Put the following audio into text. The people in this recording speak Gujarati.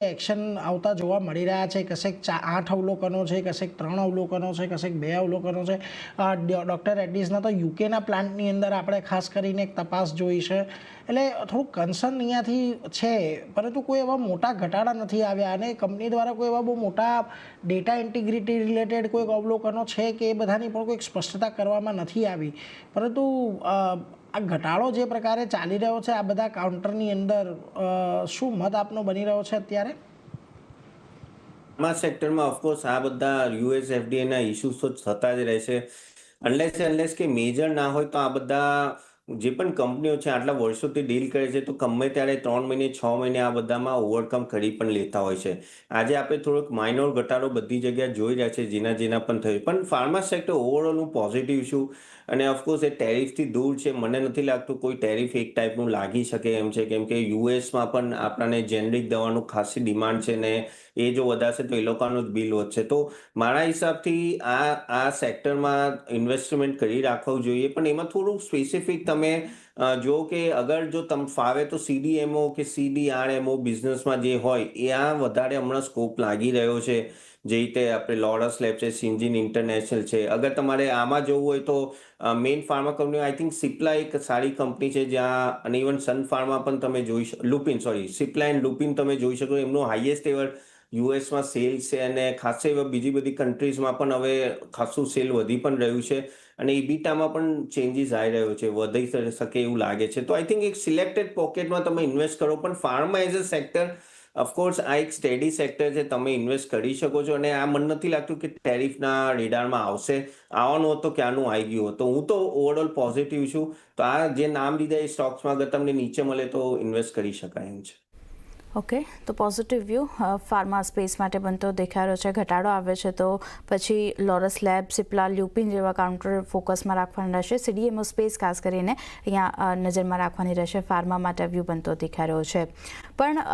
એક્શન આવતા જોવા મળી રહ્યા છે. કશેક 8 અવલોકનો છે, કશેક 3 અવલોકનો છે, કશેક 2 અવલોકનો છે. ડૉક્ટર રેડ્ડીઝના તો યુકેના પ્લાન્ટની અંદર આપણે ખાસ કરીને એક તપાસ જોઈ છે. એટલે થોડુંક કન્સર્ન અહીંયાથી છે, પરંતુ કોઈ એવા મોટા ઘટાડા નથી આવ્યા અને કંપની દ્વારા કોઈ એવા બહુ મોટા ડેટા ઇન્ટિગ્રિટી રિલેટેડ કોઈક અવલોકનો છે કે એ બધાની પણ કોઈક સ્પષ્ટતા કરવામાં નથી આવી. પરંતુ આ ઘટાડો જે પ્રકારે ચાલી રહ્યો છે આ બધા કાઉન્ટરની અંદર, શું મત આપનો બની રહ્યો છે અત્યારે? સેક્ટરમાં ઓફકોર્સ આ બધા યુએસ એફડીએના ઇસ્યુઝ તો થતા જ રહેશે. અનલેસ કે મેજર ના હોય તો આ બધા જે પણ કંપનીઓ છે આટલા વર્ષોથી ડીલ કરે છે તો ગમે ત્યારે 3 મહિને 6 મહિને આ બધામાં ઓવરકમ કરી પણ લેતા હોય છે. આજે આપણે થોડોક માઇનોર ઘટાડો બધી જગ્યાએ જોઈ રહ્યા છે જેના પણ થયું, પણ ફાર્મા સેક્ટર ઓવરઓલ હું પોઝિટિવ છું. અને ઓફકોર્સ એ ટેરિફથી દૂર છે. મને નથી લાગતું કોઈ ટેરિફ એક ટાઈપનું લાગી શકે એમ છે, કેમ કે યુએસમાં પણ આપણને જેનરિક દવાનું ખાસી ડિમાન્ડ છે ને એ જો વધારશે તો એ લોકોનું જ બિલ વધશે. તો મારા હિસાબથી આ સેક્ટરમાં ઇન્વેસ્ટમેન્ટ કરી રાખવું જોઈએ, પણ એમાં થોડું સ્પેસિફિક તમે જો કે અગર જો તમે ફાવે તો સીડીએમઓ કે સીડીઆરએમઓ બિઝનેસમાં જે હોય એ આ વધારે હમણાં સ્કોપ લાગી રહ્યો છે. જે રીતે આપણે લોરસ લેબ છે, સિન્જીન ઇન્ટરનેશનલ છે. અગર તમારે આમાં જોવું હોય તો મેઇન ફાર્મા કંપનીઓ આઈ થિંક સિપ્લા એક સારી કંપની છે જ્યાં, અને ઇવન સન ફાર્મા પણ તમે સિપ્લા એન્ડ લુપિન તમે જોઈ શકો. એમનું હાઈએસ્ટ એવર યુએસમાં સેલ્સ છે અને ખાસ એવા બીજી બધી કન્ટ્રીઝમાં પણ હવે ખાસું સેલ વધી પણ રહ્યું છે અને ઇબીટામાં પણ ચેન્જીસ આવી રહ્યો છે, વધી શકે એવું લાગે છે. તો આઈ થિંક એક સિલેક્ટેડ પોકેટમાં તમે ઇન્વેસ્ટ કરો, પણ pharma as a sector of course આ એક સ્ટેડી સેક્ટર છે, તમે ઇન્વેસ્ટ કરી શકો છો. અને આ મને નથી લાગતું કે ટેરિફના રેડારમાં આવશે. આવવાનું હતું ક્યાંનું આવી ગયું હતું. હું તો ઓવરઓલ પોઝિટિવ છું. તો આ જે નામ લીધા એ સ્ટોક્સમાં અગર તમને નીચે મળે તો ઇન્વેસ્ટ કરી શકાય એમ છે. ઓકે, તો પોઝિટિવ વ્યૂ ફાર્મા સ્પેસ માટે બનતો દેખાઈ રહ્યો છે. ઘટાડો આવે છે તો પછી લોરસ લેબ, સિપ્લા, લ્યુપિન જેવા કાઉન્ટર ફોકસમાં રાખવાના રહેશે. સીડીએમઓ સ્પેસ ખાસ કરીને અહીંયા નજરમાં રાખવાની રહેશે. ફાર્મા માટે વ્યૂ બનતો દેખાઈ રહ્યો છે. પણ